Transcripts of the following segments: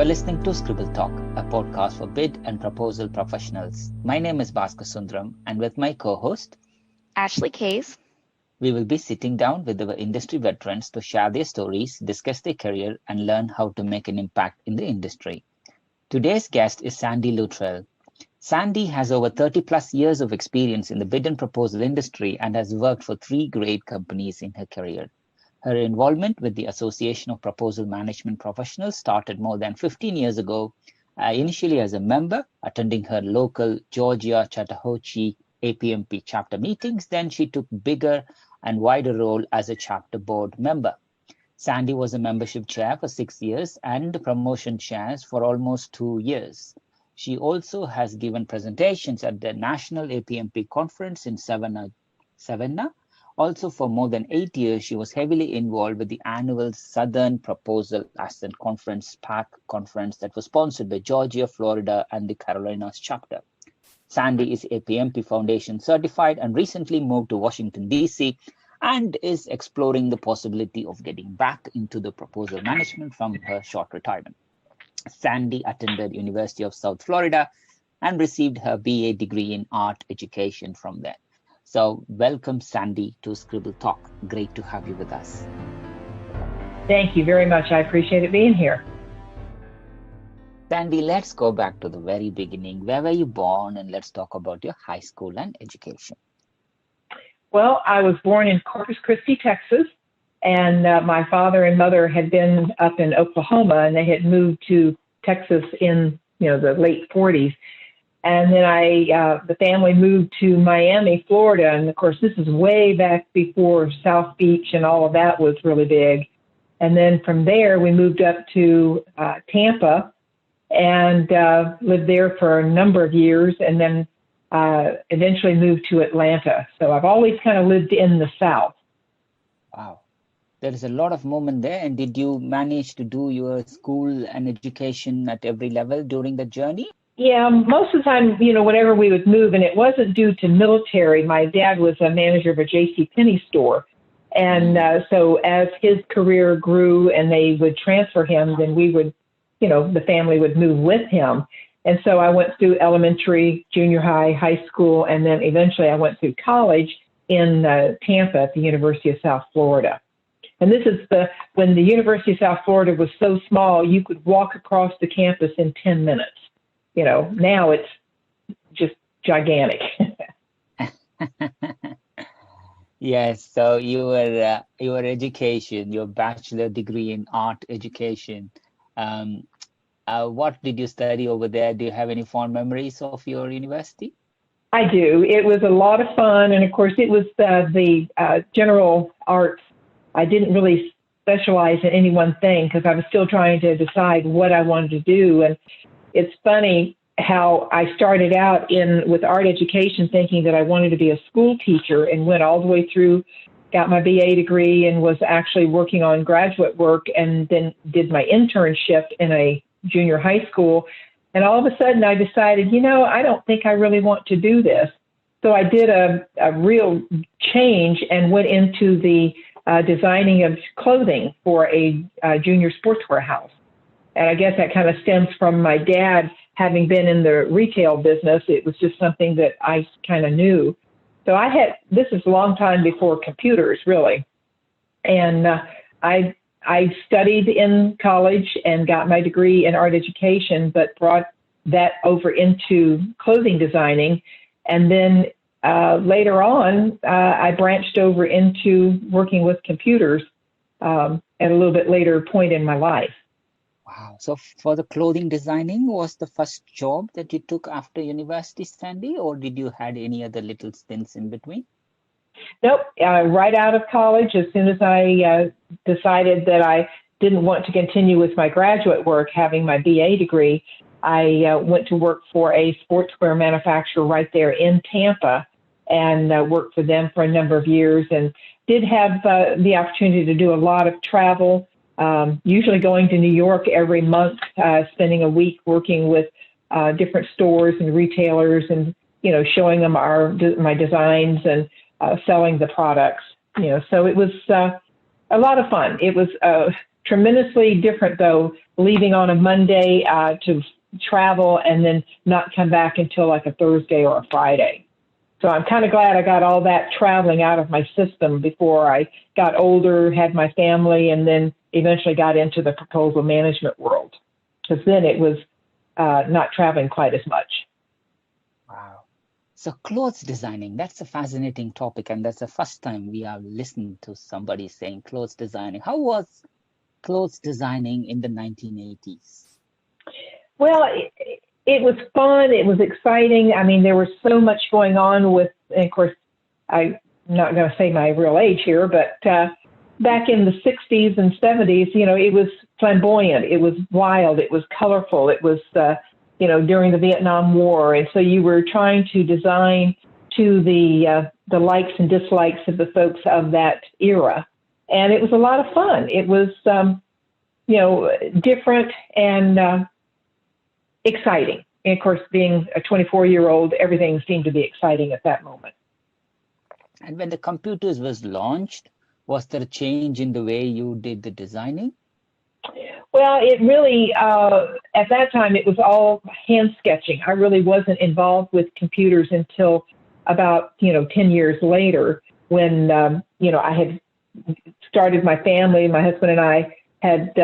are listening to Scribble Talk, a podcast for bid and proposal professionals. My name is Bhaskar Sundaram, and with my co-host, Ashley Case, we will be sitting down with our industry veterans to share their stories, discuss their career, and learn how to make an impact in the industry. Today's guest is Sandy Luttrell. Sandy has over 30 plus years of experience in the bid and proposal industry and has worked for 3 great companies in her career. Her involvement with the Association of Proposal Management Professionals started more than 15 years ago, initially as a member, attending her local Georgia Chattahoochee APMP chapter meetings. Then she took bigger and wider role as a chapter board member. Sandy was a membership chair for 6 years and promotion chairs for almost 2 years. She also has given presentations at the National APMP conference in Savannah. Also, for more than 8 years, she was heavily involved with the annual Southern Proposal Ascent Conference, PAC conference that was sponsored by Georgia, Florida, and the Carolinas chapter. Sandy is APMP Foundation certified and recently moved to Washington, D.C., and is exploring the possibility of getting back into the proposal management from her short retirement. Sandy attended University of South Florida and received her BA degree in art education from there. So welcome, Sandy, to Scribble Talk. Great to have you with us. Thank you very much. I appreciate it being here. Sandy, let's go back to the very beginning. Where were you born? And let's talk about your high school and education. Well, I was born in Corpus Christi, Texas, and my father and mother had been up in Oklahoma, and they had moved to Texas in the late 40s. And then the family moved to Miami, Florida. And of course, this is way back before South Beach and all of that was really big. And then from there, we moved up to Tampa and lived there for a number of years, and then eventually moved to Atlanta. So I've always kind of lived in the South. Wow. There is a lot of movement there. And did you manage to do your school and education at every level during the journey? Yeah, most of the time, whenever we would move, and it wasn't due to military. My dad was a manager of a JCPenney store. And so as his career grew and they would transfer him, then we would, the family would move with him. And so I went through elementary, junior high, high school, and then eventually I went through college in Tampa at the University of South Florida. And this is when the University of South Florida was so small, you could walk across the campus in 10 minutes. Now it's just gigantic. Yes. So your education, your bachelor degree in art education. What did you study over there? Do you have any fond memories of your university? I do. It was a lot of fun. And of course, it was the general arts. I didn't really specialize in any one thing because I was still trying to decide what I wanted to do. And it's funny how I started out with art education thinking that I wanted to be a school teacher and went all the way through, got my BA degree and was actually working on graduate work and then did my internship in a junior high school. And all of a sudden I decided, I don't think I really want to do this. So I did a real change and went into the designing of clothing for a junior sportswear house. And I guess that kind of stems from my dad having been in the retail business. It was just something that I kind of knew. So this is a long time before computers, really. And I studied in college and got my degree in art education, but brought that over into clothing designing. And then later on, I branched over into working with computers at a little bit later point in my life. Wow. So for the clothing designing, was the first job that you took after university, Sandy, or did you had any other little stints in between? Nope. Right out of college, as soon as I decided that I didn't want to continue with my graduate work, having my BA degree, I went to work for a sportswear manufacturer right there in Tampa and worked for them for a number of years and did have the opportunity to do a lot of travel. Usually going to New York every month, spending a week working with different stores and retailers and, showing them my designs and selling the products, So it was a lot of fun. It was tremendously different, though, leaving on a Monday to travel and then not come back until like a Thursday or a Friday. So I'm kind of glad I got all that traveling out of my system before I got older, had my family, and then eventually got into the proposal management world, because then it was not traveling quite as much. Wow. So clothes designing, that's a fascinating topic, and that's the first time we are listening to somebody saying clothes designing. How was clothes designing in the 1980s? Well, it was fun. It was exciting. I mean, there was so much going on with, and of course, I'm not going to say my real age here, but back in the 60s and 70s, you know, it was flamboyant. It was wild. It was colorful. It was, you know, during the Vietnam War. And so you were trying to design to the likes and dislikes of the folks of that era. And it was a lot of fun. It was, you know, different and exciting. And of course, being a 24-year-old, everything seemed to be exciting at that moment. And when the computers was launched, was there a change in the way you did the designing? Well, it really, at that time, it was all hand sketching. I really wasn't involved with computers until about, you know, 10 years later when, you know, I had started my family. My husband and I had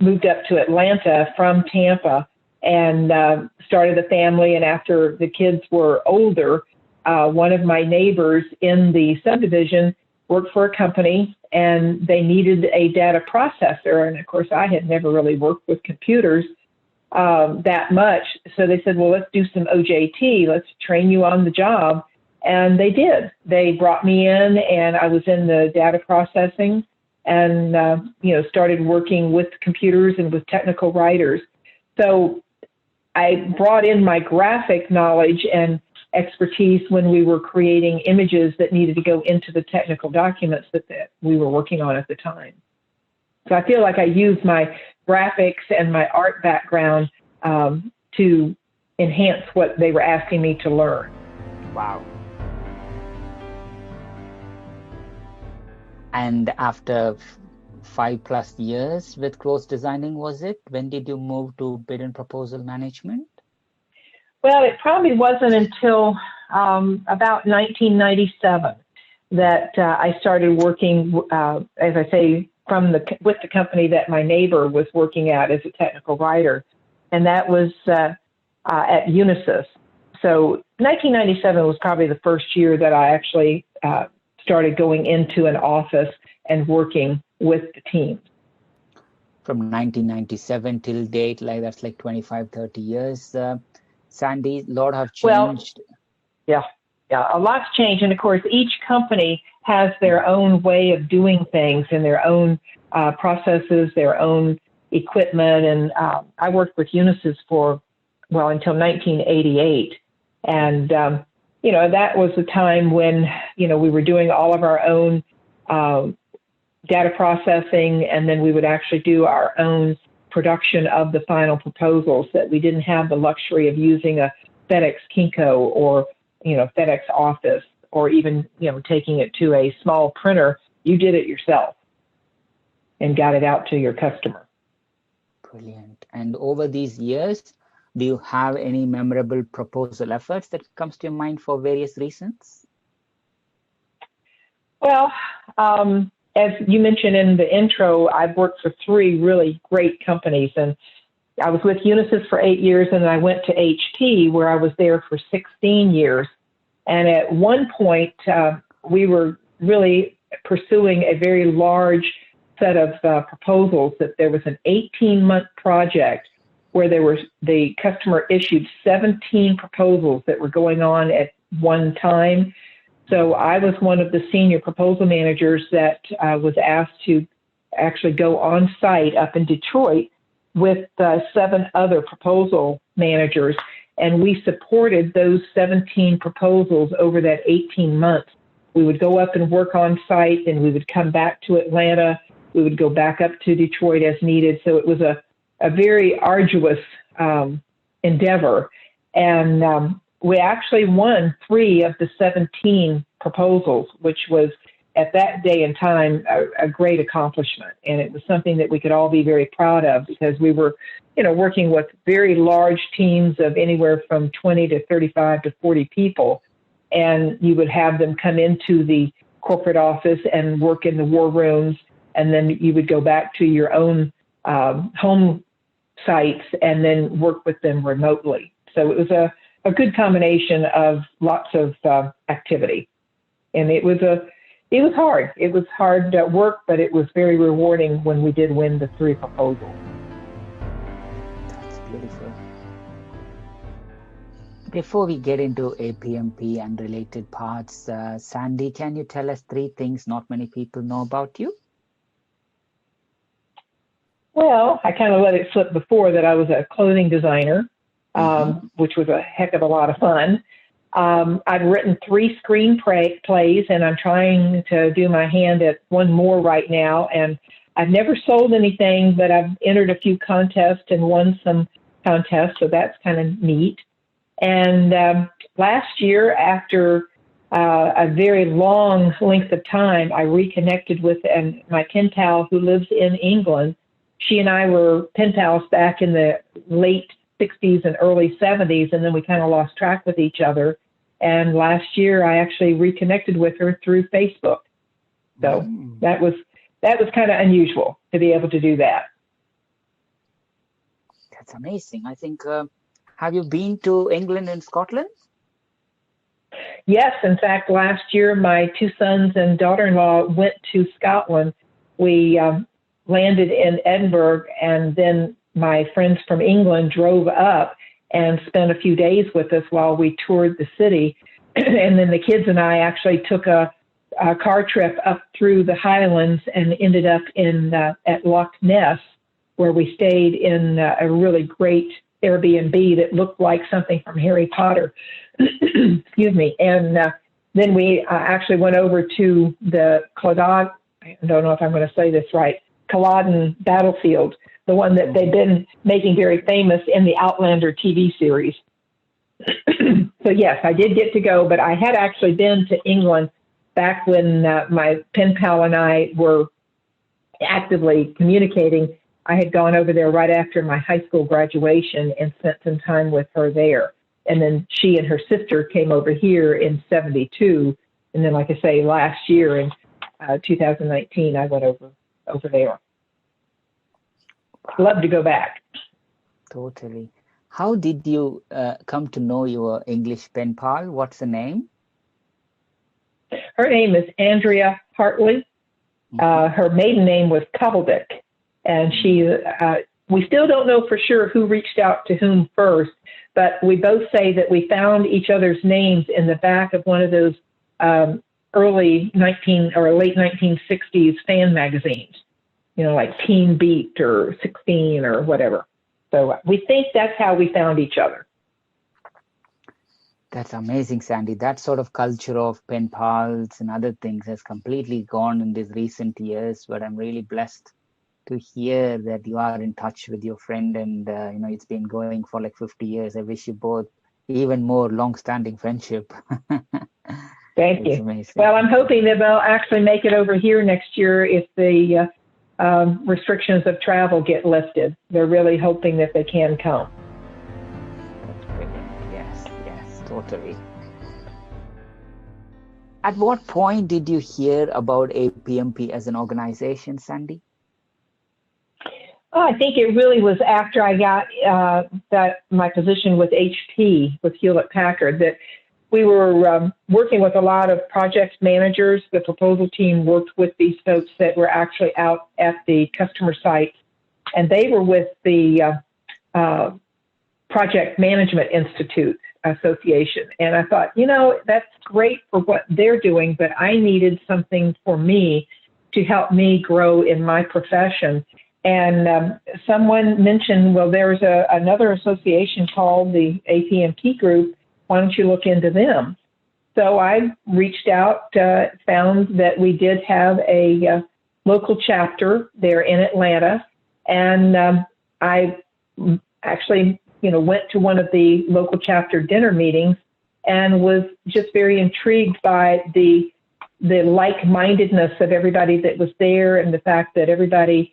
moved up to Atlanta from Tampa and started a family. And after the kids were older, one of my neighbors in the subdivision worked for a company and they needed a data processor. And of course, I had never really worked with computers that much. So they said, well, let's do some OJT. Let's train you on the job. And they did. They brought me in and I was in the data processing and, you know, started working with computers and with technical writers. So I brought in my graphic knowledge and expertise when we were creating images that needed to go into the technical documents that we were working on at the time. So I feel like I used my graphics and my art background to enhance what they were asking me to learn. Wow. And after 5+ years with clothes designing, was it? When did you move to bid and proposal management? Well, it probably wasn't until about 1997 that I started working, as I say, with the company that my neighbor was working at as a technical writer, and that was at Unisys. So 1997 was probably the first year that I actually started going into an office and working with the team. From 1997 till date, like that's like 25, 30 years. Sandy, a lot have changed. Well, yeah, a lot's changed. And of course, each company has their own way of doing things and their own processes, their own equipment. And I worked with Unisys for, well, until 1988. And, you know, that was the time when, you know, we were doing all of our own data processing, and then we would actually do our own production of the final proposals, that we didn't have the luxury of using a FedEx Kinko or, you know, FedEx Office, or even, you know, taking it to a small printer. You did it yourself and got it out to your customer. Brilliant. And over these years, do you have any memorable proposal efforts that comes to your mind for various reasons? Well, as you mentioned in the intro, I've worked for 3 really great companies, and I was with Unisys for 8 years, and then I went to HP, where I was there for 16 years. And at one point, we were really pursuing a very large set of proposals. That there was an 18-month project where the customer issued 17 proposals that were going on at one time. So I was one of the senior proposal managers that was asked to actually go on site up in Detroit with 7 other proposal managers. And we supported those 17 proposals over that 18 months. We would go up and work on site, and we would come back to Atlanta. We would go back up to Detroit as needed. So it was a very arduous endeavor. And we actually won 3 of the 17 proposals, which was at that day and time, a great accomplishment. And it was something that we could all be very proud of because we were, working with very large teams of anywhere from 20 to 35 to 40 people. And you would have them come into the corporate office and work in the war rooms. And then you would go back to your own home sites and then work with them remotely. So it was a good combination of lots of activity. And it was hard. It was hard work, but it was very rewarding when we did win the 3 proposals. That's beautiful. Before we get into APMP and related parts, Sandy, can you tell us 3 things not many people know about you? Well, I kind of let it slip before that I was a clothing designer, which was a heck of a lot of fun. I've written 3 screenplays, and I'm trying to do my hand at 1 more right now. And I've never sold anything, but I've entered a few contests and won some contests, so that's kind of neat. And last year, after a very long length of time, I reconnected with my pen pal who lives in England. She and I were pen pals back in the late 60s and early 70s, and then we kind of lost track with each other. And last year, I actually reconnected with her through Facebook. So that was kind of unusual to be able to do that. That's amazing. I think, have you been to England and Scotland? Yes. In fact, last year, my 2 sons and daughter-in-law went to Scotland. We landed in Edinburgh, and then my friends from England drove up and spent a few days with us while we toured the city. And then the kids and I actually took a car trip up through the Highlands and ended up at Loch Ness, where we stayed in a really great Airbnb that looked like something from Harry Potter. Excuse me. And then we actually went over to the Culloden, I don't know if I'm going to say this right, Culloden battlefield, the one that they've been making very famous in the Outlander TV series. So yes, I did get to go, but I had actually been to England back when my pen pal and I were actively communicating. I had gone over there right after my high school graduation and spent some time with her there. And then she and her sister came over here in '72. And then, like I say, last year in 2019, I went over there. Love to go back. Totally. How did you come to know your English pen pal? What's the name? Her name is Andrea Hartley. Her maiden name was Kovaldick. And we still don't know for sure who reached out to whom first, but we both say that we found each other's names in the back of one of those early late 1960s fan magazines, like Teen Beat or 16 or whatever. So we think that's how we found each other. That's amazing, Sandy. That sort of culture of pen pals and other things has completely gone in these recent years, but I'm really blessed to hear that you are in touch with your friend, and it's been going for like 50 years. I wish you both even more long-standing friendship. Thank you. Amazing. Well, I'm hoping that they'll actually make it over here next year if the restrictions of travel get lifted. They're really hoping that they can come. That's brilliant. Yes, totally. At what point did you hear about APMP as an organization, Sandy? Oh, I think it really was after I got my position with HP, with Hewlett-Packard, that we were working with a lot of project managers. The proposal team worked with these folks that were actually out at the customer site, and they were with the Project Management Institute Association. And I thought, that's great for what they're doing, but I needed something for me to help me grow in my profession. And someone mentioned, well, there's another association called the APMP Group. Why don't you look into them? So I reached out, found that we did have a local chapter there in Atlanta. And I actually, went to one of the local chapter dinner meetings and was just very intrigued by the the like-mindedness of everybody that was there, and the fact that everybody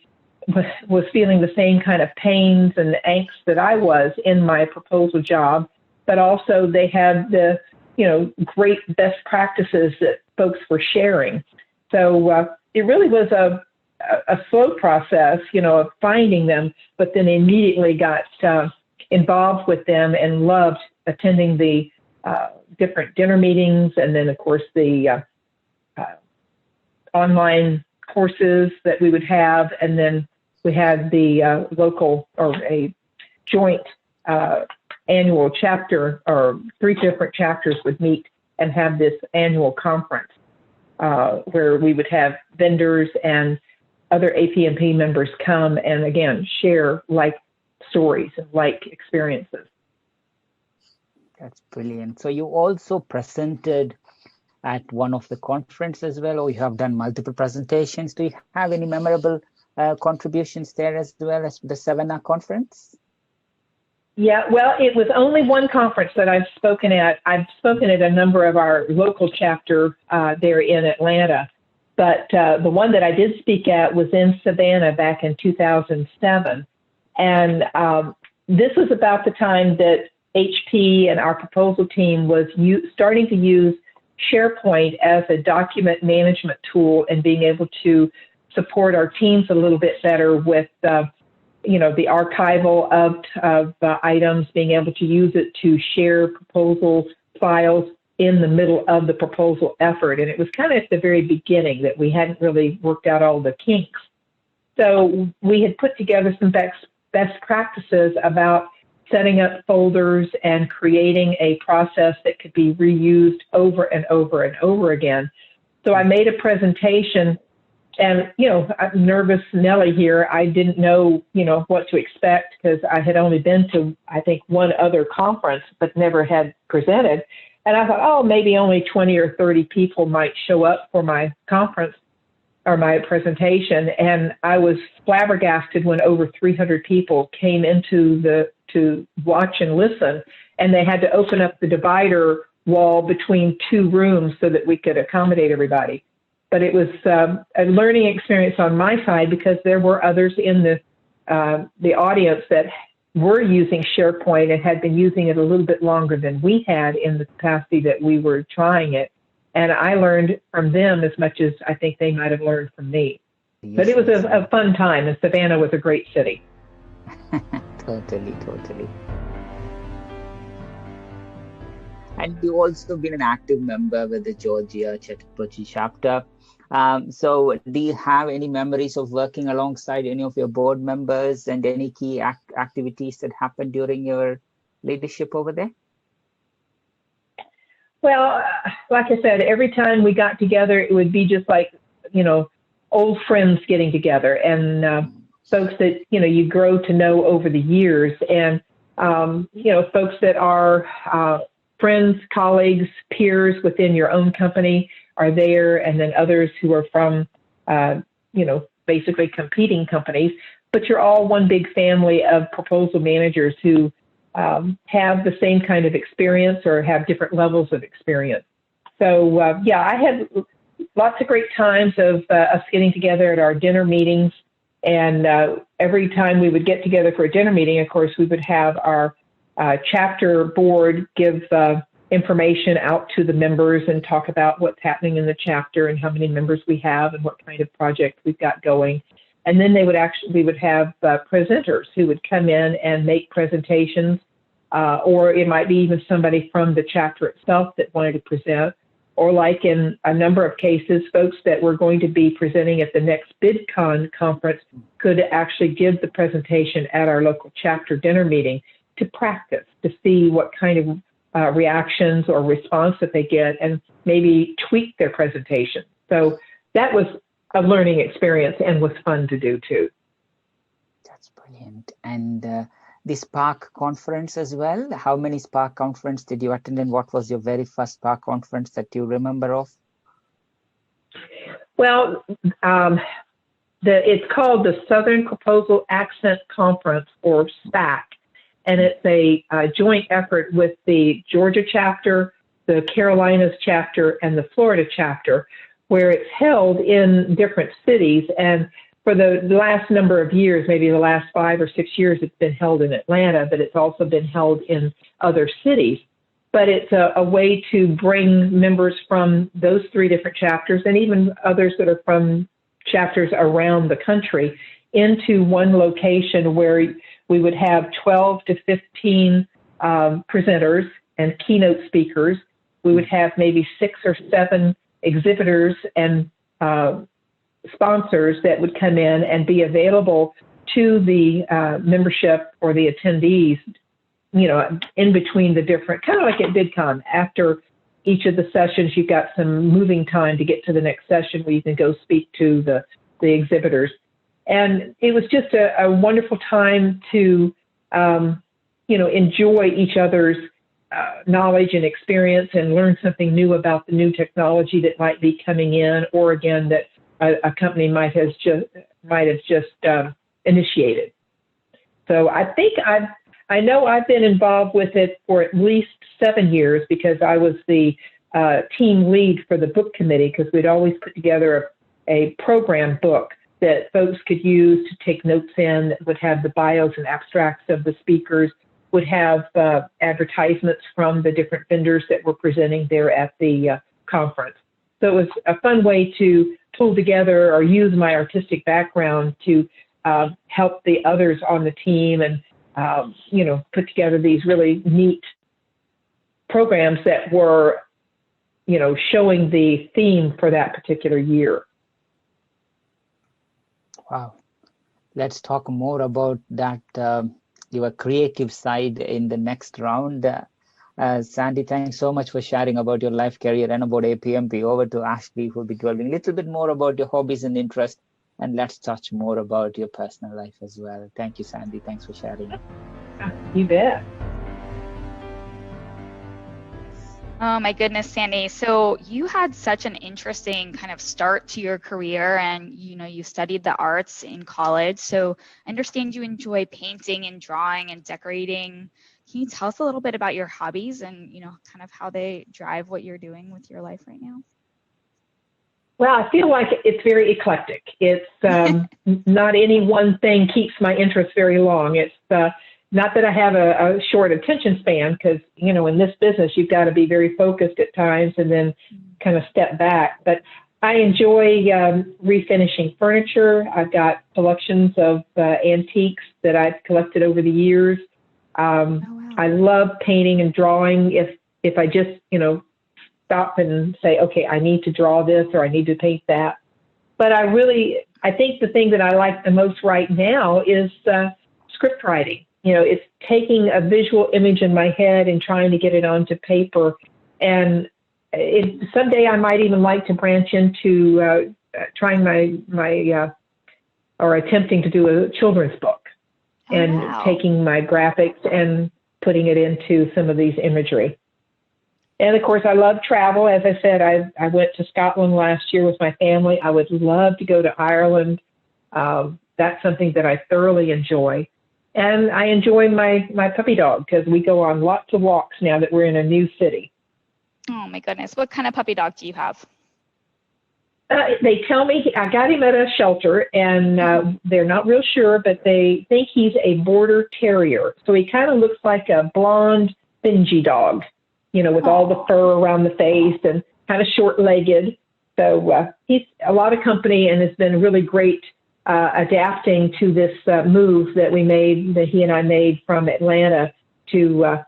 was feeling the same kind of pains and angst that I was in my proposal job, but also they had the, great best practices that folks were sharing. So it really was a slow process, of finding them, but then immediately got involved with them and loved attending the different dinner meetings, and then of course the online courses that we would have, and then we had the local or a joint annual chapter, or 3 different chapters would meet and have this annual conference where we would have vendors and other APMP members come and again share like stories and like experiences. That's brilliant. So you also presented at one of the conferences as well, or you have done multiple presentations. Do you have any memorable contributions there as well as the Savannah conference? Yeah, well, it was only one conference that I've spoken at. I've spoken at a number of our local chapter there in Atlanta, but the one that I did speak at was in Savannah back in 2007. And this was about the time that HP and our proposal team was starting to use SharePoint as a document management tool and being able to support our teams a little bit better with, the archival of items, being able to use it to share proposal files in the middle of the proposal effort. And it was kind of at the very beginning that we hadn't really worked out all the kinks. So we had put together some best practices about setting up folders and creating a process that could be reused over and over and over again. So I made a presentation, and, I'm nervous Nellie here. I didn't know, what to expect because I had only been to, I think, one other conference, but never had presented. And I thought, oh, maybe only 20 or 30 people might show up for my conference or my presentation. And I was flabbergasted when over 300 people came into to watch and listen, and they had to open up the divider wall between 2 rooms so that we could accommodate everybody. But it was a learning experience on my side because there were others in the audience that were using SharePoint and had been using it a little bit longer than we had in the capacity that we were trying it. And I learned from them as much as I think they might have learned from me. Yes, but it was a fun time, and Savannah was a great city. Totally. And you've also been an active member with the Georgia Chattahoochee chapter. So do you have any memories of working alongside any of your board members and any key activities that happened during your leadership over there? Well, like I said, every time we got together, it would be just like, old friends getting together, and folks that, you grow to know over the years, and, folks that are friends, colleagues, peers within your own company are there, and then others who are from, basically competing companies, but you're all one big family of proposal managers who have the same kind of experience or have different levels of experience. So, I had lots of great times of us getting together at our dinner meetings. And every time we would get together for a dinner meeting, of course, we would have our chapter board give information out to the members and talk about what's happening in the chapter and how many members we have and what kind of project we've got going. And then we would have presenters who would come in and make presentations, or it might be even somebody from the chapter itself that wanted to present, or like in a number of cases, folks that were going to be presenting at the next BidCon conference could actually give the presentation at our local chapter dinner meeting to practice, to see what kind of reactions or response that they get and maybe tweak their presentation. So that was a learning experience and was fun to do too. That's brilliant. And the Spark conference as well. How many Spark conference did you attend, and what was your very first Spark conference that you remember of? Well, it's called the Southern Proposal Accent Conference, or SPAC, and it's a joint effort with the Georgia chapter, the Carolinas chapter, and the Florida chapter, where it's held in different cities. And for the last number of years, maybe the last 5 or 6 years, it's been held in Atlanta, but it's also been held in other cities. But it's a way to bring members from those 3 different chapters and even others that are from chapters around the country into one location where we would have 12 to 15 presenters and keynote speakers. We would have maybe 6 or 7 exhibitors and sponsors that would come in and be available to the membership or the attendees, you know, in between the different, kind of like at VidCon. After each of the sessions, you've got some moving time to get to the next session where you can go speak to the exhibitors. And it was just a wonderful time to, you know, enjoy each other's knowledge and experience and learn something new about the new technology that might be coming in, or again, that a company might have just initiated. So I think I know I've been involved with it for at least 7 years, because I was the team lead for the book committee, because we'd always put together a program book that folks could use to take notes in, that would have the bios and abstracts of the speakers, would have advertisements from the different vendors that were presenting there at the conference. So it was a fun way to pull together or use my artistic background to help the others on the team and, you know, put together these really neat programs that were, you know, showing the theme for that particular year. Wow. Let's talk more about that, your creative side in the next round. Sandy, thanks so much for sharing about your life, career, and about APMP. Over to Ashley, who will be delving a little bit more about your hobbies and interests, and let's touch more about your personal life as well. Thank you, Sandy. Thanks for sharing. You bet. Oh my goodness, Sandy. So you had such an interesting kind of start to your career, and you know, you studied the arts in college. So I understand you enjoy painting and drawing and decorating. Can you tell us a little bit about your hobbies and, you know, kind of how they drive what you're doing with your life right now? Well, I feel like it's very eclectic. It's not any one thing keeps my interest very long. It's not that I have a short attention span, because, you know, in this business, you've got to be very focused at times and then kind of step back. But I enjoy refinishing furniture. I've got collections of antiques that I've collected over the years. Wow. I love painting and drawing. If I just, you know, stop and say, okay, I need to draw this or I need to paint that. But I think the thing that I like the most right now is script writing. You know, it's taking a visual image in my head and trying to get it onto paper. And someday I might even like to branch into trying or attempting to do a children's book, and taking my graphics and putting it into some of these imagery. And of course, I love travel. As I said, I went to Scotland last year with my family. I would love to go to Ireland. That's something that I thoroughly enjoy. And I enjoy my puppy dog, because we go on lots of walks now that we're in a new city. Oh my goodness. What kind of puppy dog do you have? They tell me I got him at a shelter, and they're not real sure, but they think he's a border terrier. So he kind of looks like a blonde, bingy dog, you know, with all the fur around the face and kind of short-legged. So he's a lot of company and has been really great adapting to this move that he and I made from Atlanta to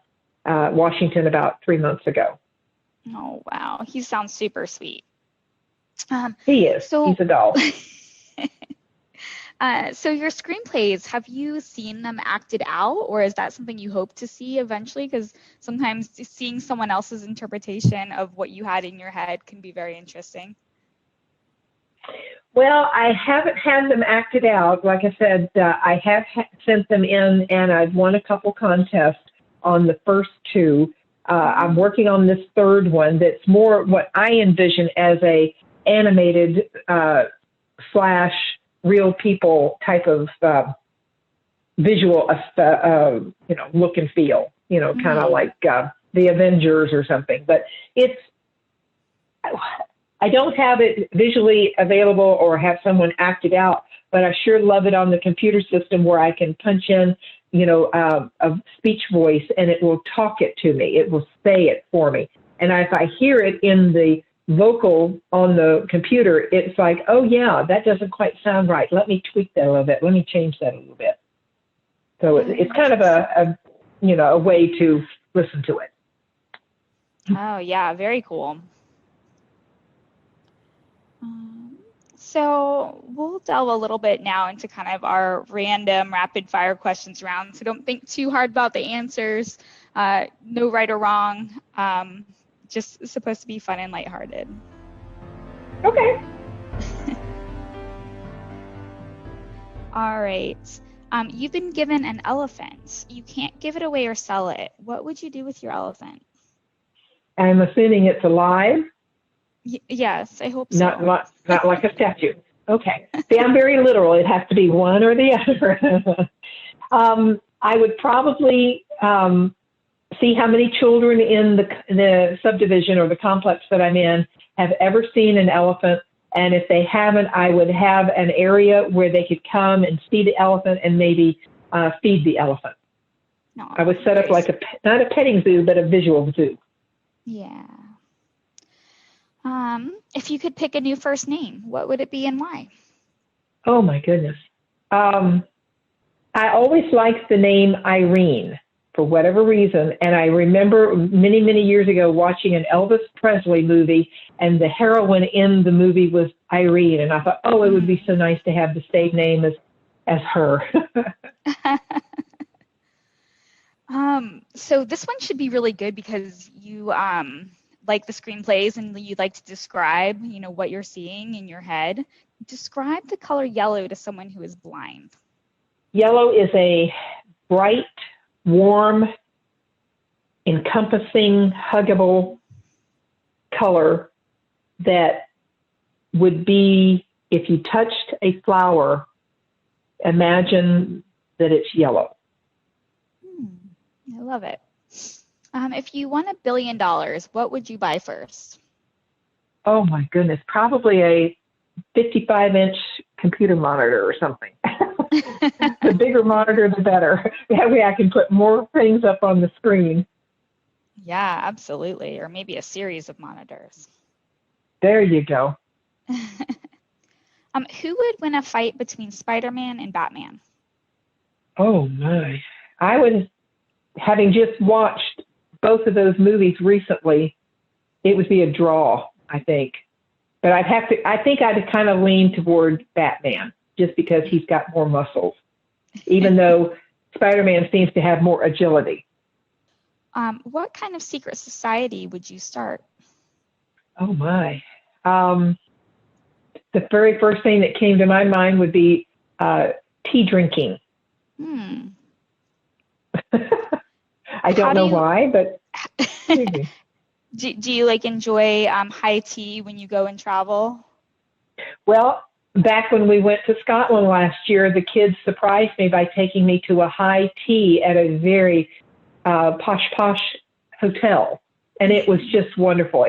Washington about 3 months ago. Oh, wow. He sounds super sweet. He is. He's a doll. So your screenplays, have you seen them acted out, or is that something you hope to see eventually? Because sometimes seeing someone else's interpretation of what you had in your head can be very interesting. Well, I haven't had them acted out. Like I said, I have sent them in, and I've won a couple contests on the first 2. I'm working on this third one that's more what I envision as a animated / real people type of visual, you know, look and feel, you know, kind of like the Avengers or something. But I don't have it visually available or have someone act it out, but I sure love it on the computer system where I can punch in, a speech voice and it will talk it to me. It will say it for me. And if I hear it in the vocal on the computer, it's like, oh yeah, that doesn't quite sound right. Let me tweak that a little bit. Let me change that a little bit. So it's kind of a way to listen to it. Oh, yeah, very cool. So we'll delve a little bit now into kind of our random rapid fire questions round. So don't think too hard about the answers. No right or wrong. Just supposed to be fun and lighthearted. Okay. All right. You've been given an elephant. You can't give it away or sell it. What would you do with your elephant? I'm assuming it's alive. Yes, I hope so. Not like a statue. Okay. See, I'm very literal. It has to be one or the other. I would probably see how many children in the subdivision or the complex that I'm in have ever seen an elephant. And if they haven't, I would have an area where they could come and see the elephant and maybe feed the elephant. No, I would set up like not a petting zoo, but a visual zoo. Yeah. If you could pick a new first name, what would it be and why? Oh my goodness. I always liked the name Irene for whatever reason. And I remember many, many years ago watching an Elvis Presley movie, and the heroine in the movie was Irene. And I thought, oh, it would be so nice to have the same name as her. So this one should be really good because you like the screenplays and you like to describe, what you're seeing in your head. Describe the color yellow to someone who is blind. Yellow is a bright, warm, encompassing, huggable color that would be, if you touched a flower, imagine that it's yellow. I love it. If you won $1 billion, what would you buy first? Oh my goodness, probably a 55-inch computer monitor or something. The bigger monitor, the better. That way I can put more things up on the screen. Yeah, absolutely. Or maybe a series of monitors. There you go. Who would win a fight between Spider-Man and Batman? Oh my. I would, having just watched both of those movies recently, it would be a draw, I think. But I think I'd kind of lean toward Batman just because he's got more muscles, even though Spider-Man seems to have more agility. What kind of secret society would you start? Oh my. The very first thing that came to my mind would be tea drinking. I don't know why, but maybe. Do you enjoy high tea when you go and travel? Well, back when we went to Scotland last year, the kids surprised me by taking me to a high tea at a very posh hotel, and it was just wonderful.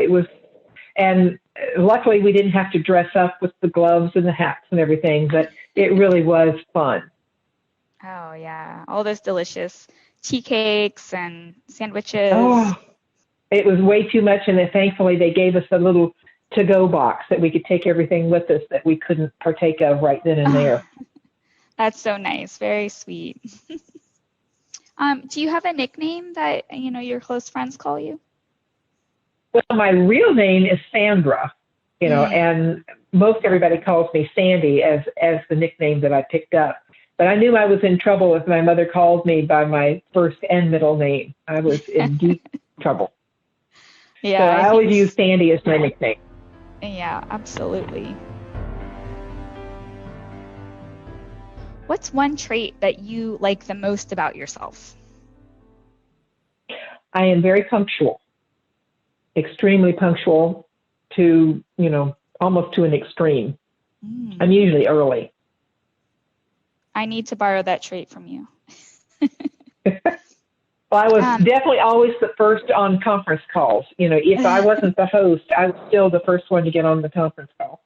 And luckily we didn't have to dress up with the gloves and the hats and everything, but it really was fun. Oh yeah, all those delicious tea cakes and sandwiches. Oh, it was way too much, and then thankfully they gave us a little to-go box that we could take everything with us that we couldn't partake of right then and there. That's so nice, very sweet. Do you have a nickname that your close friends call you? Well, my real name is Sandra, and most everybody calls me Sandy as the nickname that I picked up. But I knew I was in trouble if my mother called me by my first and middle name. I was in deep trouble. Yeah, so I always use Sandy as my nickname. Yeah, absolutely. What's one trait that you like the most about yourself? I am very punctual, extremely punctual to, almost to an extreme. I'm usually early. I need to borrow that trait from you. Well, I was Um, definitely always the first on conference calls. If I wasn't the host, I was still the first one to get on the conference call.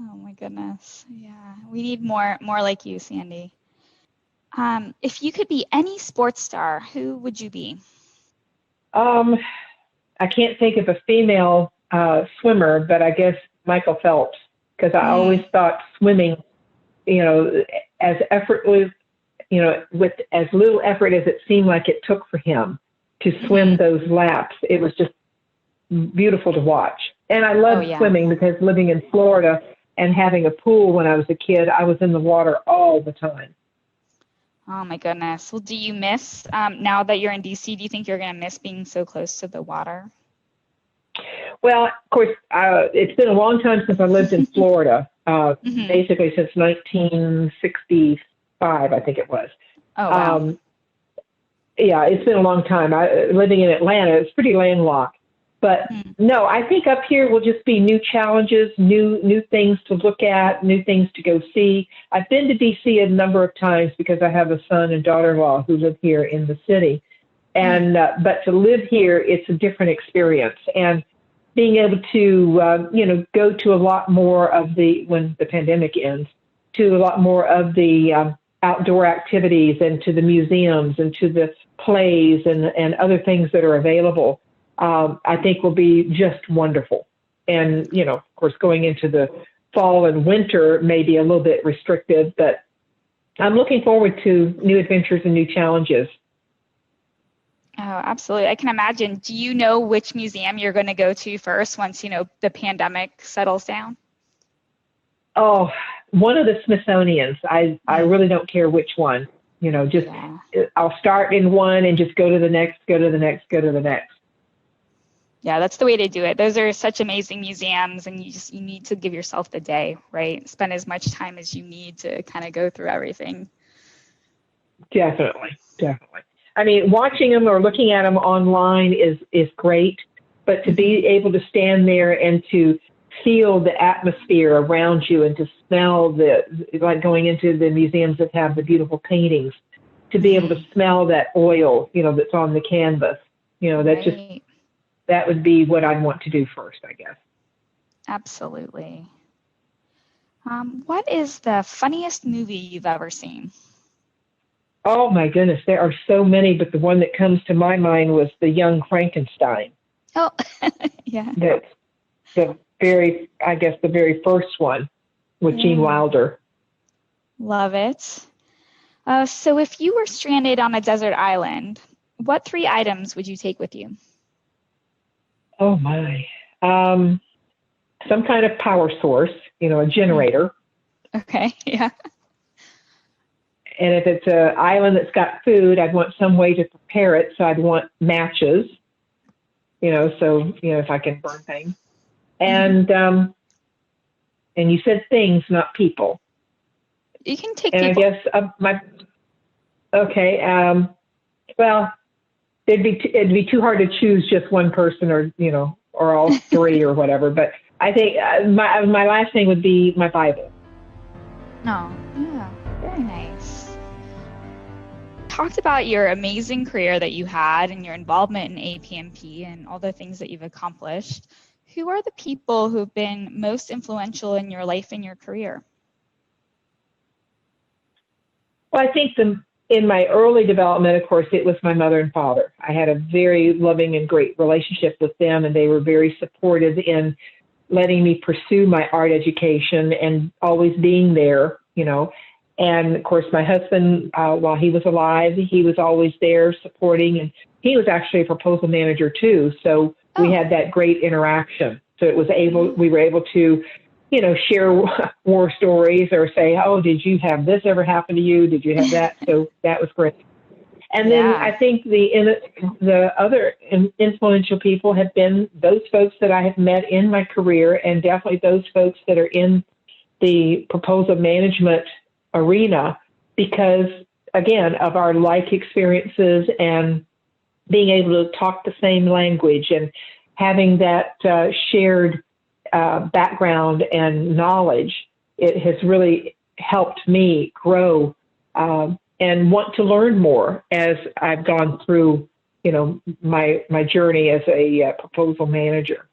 oh my goodness. Yeah, we need more like you, Sandy. If you could be any sports star, who would you be? Um, I can't think of a female swimmer, but I guess Michael Phelps, because I always Mm, thought swimming, as effortless, with as little effort as it seemed like it took for him to swim hmm. those laps, it was just beautiful to watch. And I Oh loved yeah. swimming because living in Florida and having a pool when I was a kid, I was in the water all the time. Oh my goodness. Well, do you miss, now that you're in DC, do you think you're going to miss being so close to the water? Well, of course, it's been a long time since I lived in Florida, Hmm. basically since 1965, I think it was. Oh wow. Um, yeah, it's been a long time. Living in Atlanta, it's pretty landlocked. But Mm, no, I think up here will just be new challenges, new things to look at, new things to go see. I've been to DC a number of times because I have a son and daughter-in-law who live here in the city. mm, And but to live here, it's a different experience. And being able to go to a lot more of the when the pandemic ends, to a lot more of the outdoor activities and to the museums and to the plays and other things that are available, I think will be just wonderful. And of course, going into the fall and winter may be a little bit restrictive, but I'm looking forward to new adventures and new challenges. oh, absolutely. I can imagine. Do you know which museum you're going to go to first once, the pandemic settles down? Oh, one of the Smithsonian's. I Mm, really don't care which one. Just yeah. I'll start in one and just go to the next, go to the next, go to the next. Yeah, that's the way to do it. Those are such amazing museums, and you need to give yourself the day, right? Spend as much time as you need to kind of go through everything. Definitely, definitely. I mean, watching them or looking at them online is great, but to Hmm. be able to stand there and to feel the atmosphere around you and to smell like going into the museums that have the beautiful paintings, to be able to Hmm. smell that oil, that's on the canvas, Right. that would be what I'd want to do first, I guess. Absolutely. What is the funniest movie you've ever seen? Oh my goodness, there are so many, but the one that comes to my mind was The Young Frankenstein. Oh, yeah. That's I guess, the very first one with Gene Yeah. Wilder. Love it. So if you were stranded on a desert island, what three items would you take with you? Oh my. Um, some kind of power source, a Mm, generator. okay. Yeah. And if it's an island that's got food, I'd want some way to prepare it. So I'd want matches, if I can burn things. Hmm. And you said things, not people. You can take And I people. guess okay. Well, it'd be too hard to choose just one person or all three or whatever. But I think my last thing would be my Bible. No. Yeah. Very nice. Talked about your amazing career that you had and your involvement in APMP and all the things that you've accomplished. Who are the people who've been most influential in your life and your career? Well, I think in my early development, of course, it was my mother and father. I had a very loving and great relationship with them, and they were very supportive in letting me pursue my art education and always being there. And of course, my husband, while he was alive, he was always there supporting, and he was actually a proposal manager too. So we Oh, had that great interaction. So yeah. we were able to, share war stories or say, oh, did you have this ever happen to you? Did you have that? So that was great. And then Yeah. I think the other influential people have been those folks that I have met in my career, and definitely those folks that are in the proposal management arena, because again of our like experiences and being able to talk the same language and having that shared background and knowledge. It has really helped me grow and want to learn more as I've gone through my journey as a proposal manager.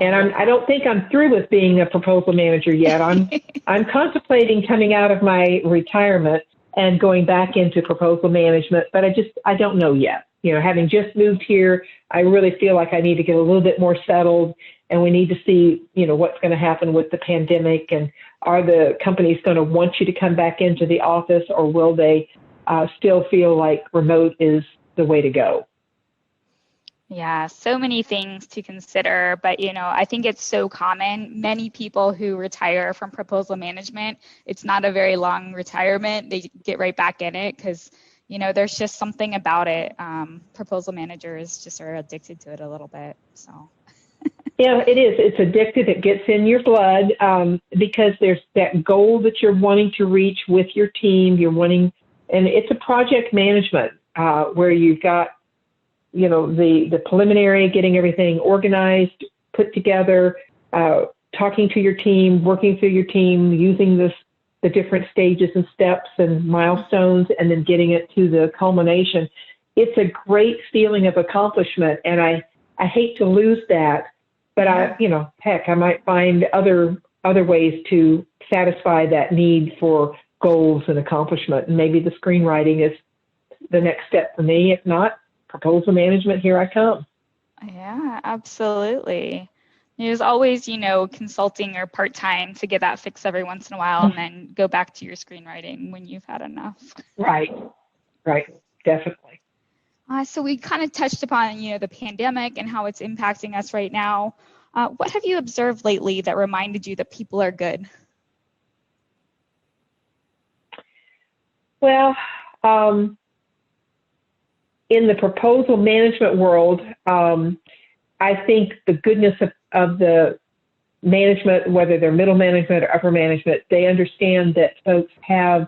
And I don't think I'm through with being a proposal manager yet. I'm contemplating coming out of my retirement and going back into proposal management, but I don't know yet. Having just moved here, I really feel like I need to get a little bit more settled, and we need to see, what's going to happen with the pandemic, and are the companies going to want you to come back into the office, or will they still feel like remote is the way to go? Yeah, so many things to consider, but I think it's so common. Many people who retire from proposal management, it's not a very long retirement. They get right back in it because, there's just something about it. Proposal managers just are addicted to it a little bit. So. Yeah, it is. It's addictive. It gets in your blood because there's that goal that you're wanting to reach with your team. And it's a project management where you've got the preliminary, getting everything organized, put together, talking to your team, working through your team, using the different stages and steps and milestones, and then getting it to the culmination. It's a great feeling of accomplishment, and I hate to lose that, but I might find other ways to satisfy that need for goals and accomplishment. And maybe the screenwriting is the next step for me. If not, proposal management, here I come. Yeah, absolutely. There's always, consulting or part-time to get that fix every once in a while, and then go back to your screenwriting when you've had enough. Right, definitely. So we kind of touched upon, the pandemic and how it's impacting us right now. What have you observed lately that reminded you that people are good? Well, in the proposal management world, I think the goodness of the management, whether they're middle management or upper management, they understand that folks have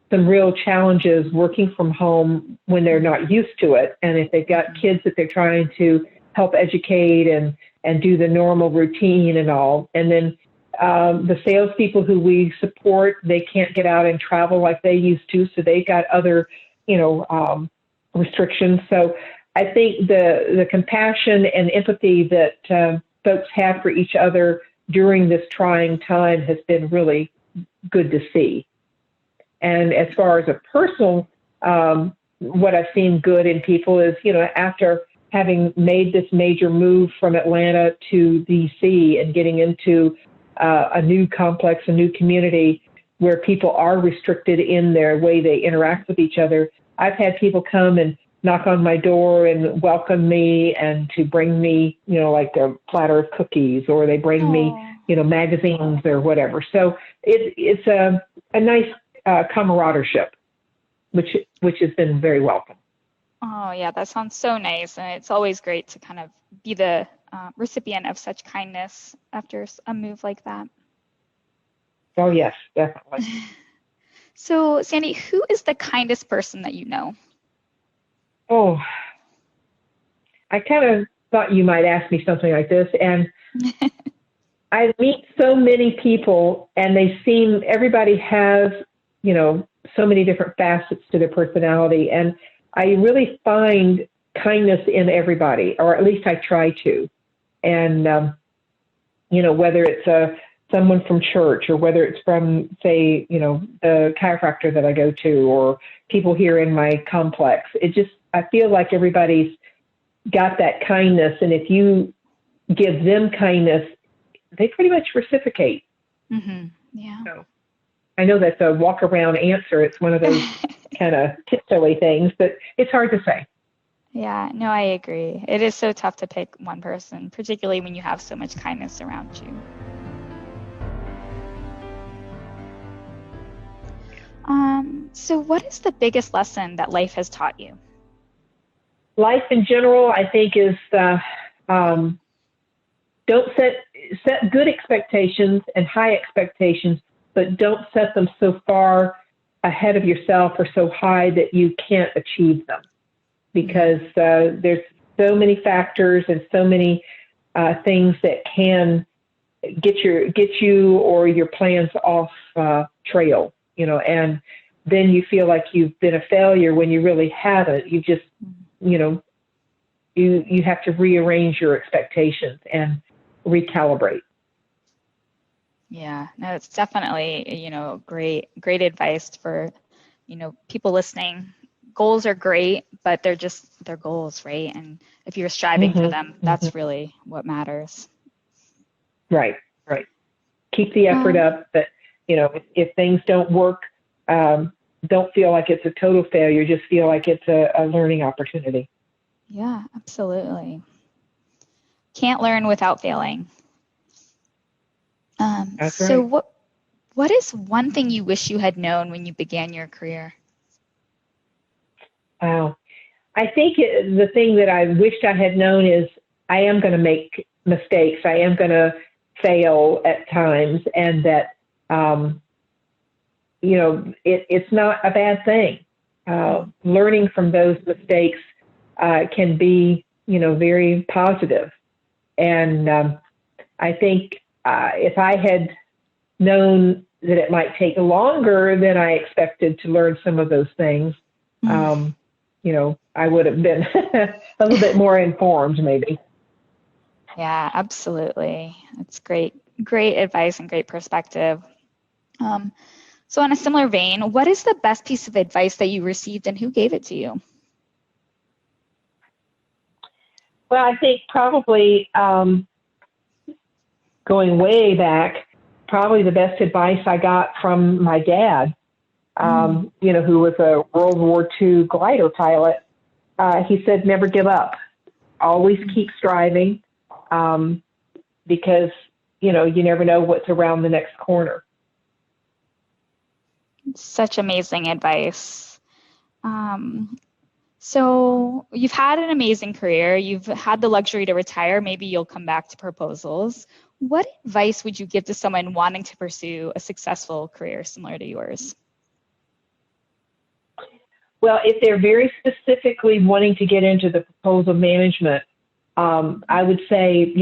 some real challenges working from home when they're not used to it. And if they've got kids that they're trying to help educate and do the normal routine and all. And then the salespeople who we support, they can't get out and travel like they used to, so they've got other, restrictions. So I think the compassion and empathy that folks have for each other during this trying time has been really good to see. And as far as a personal, what I've seen good in people is, after having made this major move from Atlanta to DC and getting into a new complex, a new community where people are restricted in their way they interact with each other, I've had people come and knock on my door and welcome me and to bring me, like a platter of cookies, or they bring me, magazines or whatever. So it's a nice camaraderie, which has been very welcome. Oh, yeah, that sounds so nice. And it's always great to kind of be the recipient of such kindness after a move like that. Oh, yes, definitely. So, Sandy, who is the kindest person that you know? Oh, I kind of thought you might ask me something like this. And I meet so many people, and everybody has, so many different facets to their personality. And I really find kindness in everybody, or at least I try to. And, whether it's someone from church, or whether it's from, say, the chiropractor that I go to, or people here in my complex, I feel like everybody's got that kindness. And if you give them kindness, they pretty much reciprocate. Mm-hmm. Yeah. So I know that's a walk around answer. It's one of those kind of tiptoey things, but it's hard to say. Yeah, no, I agree. It is so tough to pick one person, particularly when you have so much kindness around you. So what is the biggest lesson that life has taught you? Life in general, I think, is don't set good expectations and high expectations, but don't set them so far ahead of yourself or so high that you can't achieve them, because there's so many factors and so many things that can get you or your plans off trail, and then you feel like you've been a failure when you really haven't. You've just you have to rearrange your expectations and recalibrate. Yeah, no, it's definitely, great advice for, people listening. Goals are great, but they're goals, right? And if you're striving for them, that's really what matters. Right. Keep the effort up, but, if things don't work, don't feel like it's a total failure, just feel like it's a learning opportunity. Yeah, absolutely. Can't learn without failing. That's so right. what is one thing you wish you had known when you began your career? Wow. I think the thing that I wished I had known is I am going to make mistakes. I am going to fail at times, and that, it's not a bad thing. Learning from those mistakes can be, very positive. And I think if I had known that it might take longer than I expected to learn some of those things, I would have been a little bit more informed, maybe. Yeah, absolutely. That's great advice and great perspective. So in a similar vein, what is the best piece of advice that you received and who gave it to you? Well, I think probably going way back, probably the best advice I got from my dad, who was a World War II glider pilot. He said, never give up. Always keep striving, because, you never know what's around the next corner. Such amazing advice. So you've had an amazing career. You've had the luxury to retire. Maybe you'll come back to proposals. What advice would you give to someone wanting to pursue a successful career similar to yours? Well, if they're very specifically wanting to get into the proposal management, I would say,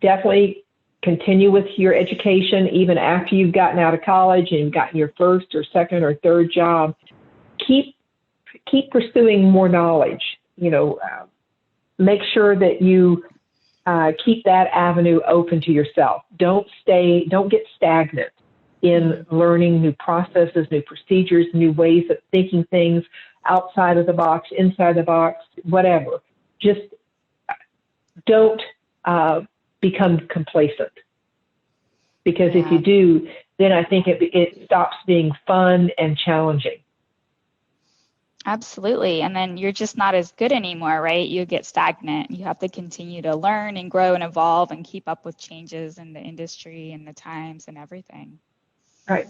definitely continue with your education even after you've gotten out of college and gotten your first or second or third job. Keep pursuing more knowledge. Make sure that you keep that avenue open to yourself. Don't get stagnant in learning new processes, new procedures, new ways of thinking things outside of the box, inside the box, whatever. Just don't become complacent. Because if you do, then I think it stops being fun and challenging. Absolutely. And then you're just not as good anymore, right? You get stagnant. You have to continue to learn and grow and evolve and keep up with changes in the industry and the times and everything. Right.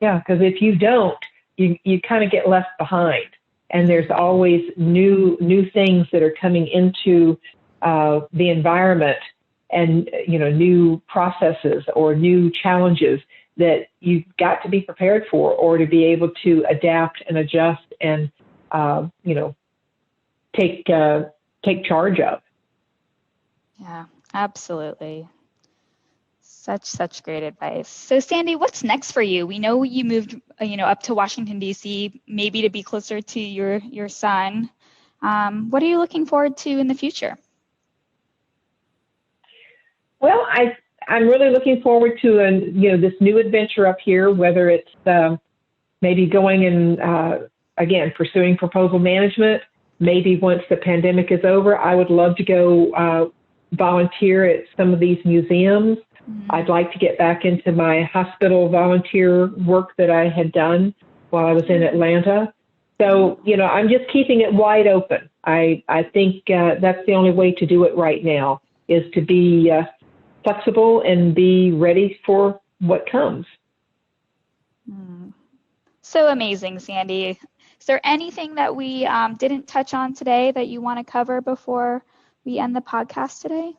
Yeah, because if you don't, you kind of get left behind. And there's always new things that are coming into the environment, and new processes or new challenges that you've got to be prepared for, or to be able to adapt and adjust and take charge of. Yeah, absolutely. Such great advice. So Sandy, what's next for you? We know you moved up to Washington, D.C., maybe to be closer to your son. What are you looking forward to in the future? Well, I'm really looking forward to this new adventure up here, whether it's maybe going and again pursuing proposal management. Maybe once the pandemic is over, I would love to go volunteer at some of these museums. Mm-hmm. I'd like to get back into my hospital volunteer work that I had done while I was in Atlanta. So, I'm just keeping it wide open. I think that's the only way to do it right now, is to be flexible and be ready for what comes. So amazing, Sandy. Is there anything that we didn't touch on today that you want to cover before we end the podcast today?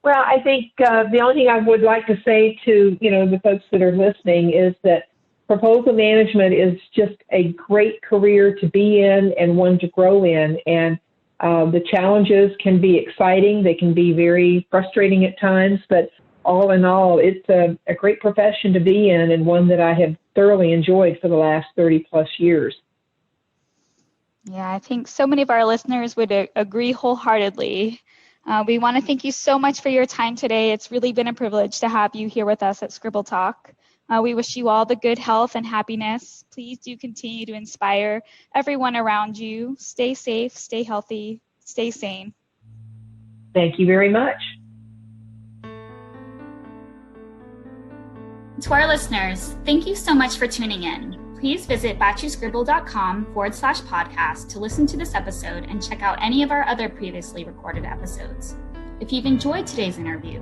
Well, I think the only thing I would like to say to, the folks that are listening is that proposal management is just a great career to be in and one to grow in. And the challenges can be exciting. They can be very frustrating at times, but all in all, it's a great profession to be in, and one that I have thoroughly enjoyed for the last 30 plus years. Yeah, I think so many of our listeners would agree wholeheartedly. We want to thank you so much for your time today. It's really been a privilege to have you here with us at Scribble Talk. We wish you all the good health and happiness. Please do continue to inspire everyone around you. Stay safe, stay healthy, stay sane. Thank you very much. To our listeners, thank you so much for tuning in. Please visit batchyscribble.com/podcast to listen to this episode and check out any of our other previously recorded episodes. If you've enjoyed today's interview,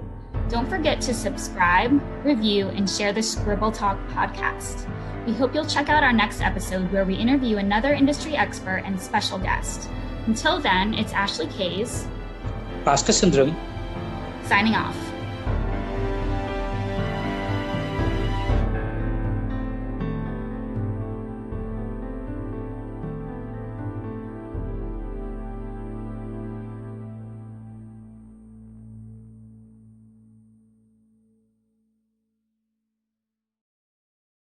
don't forget to subscribe, review, and share the Scribble Talk podcast. We hope you'll check out our next episode where we interview another industry expert and special guest. Until then, it's Ashley Kays, Pastor Sundram, signing off.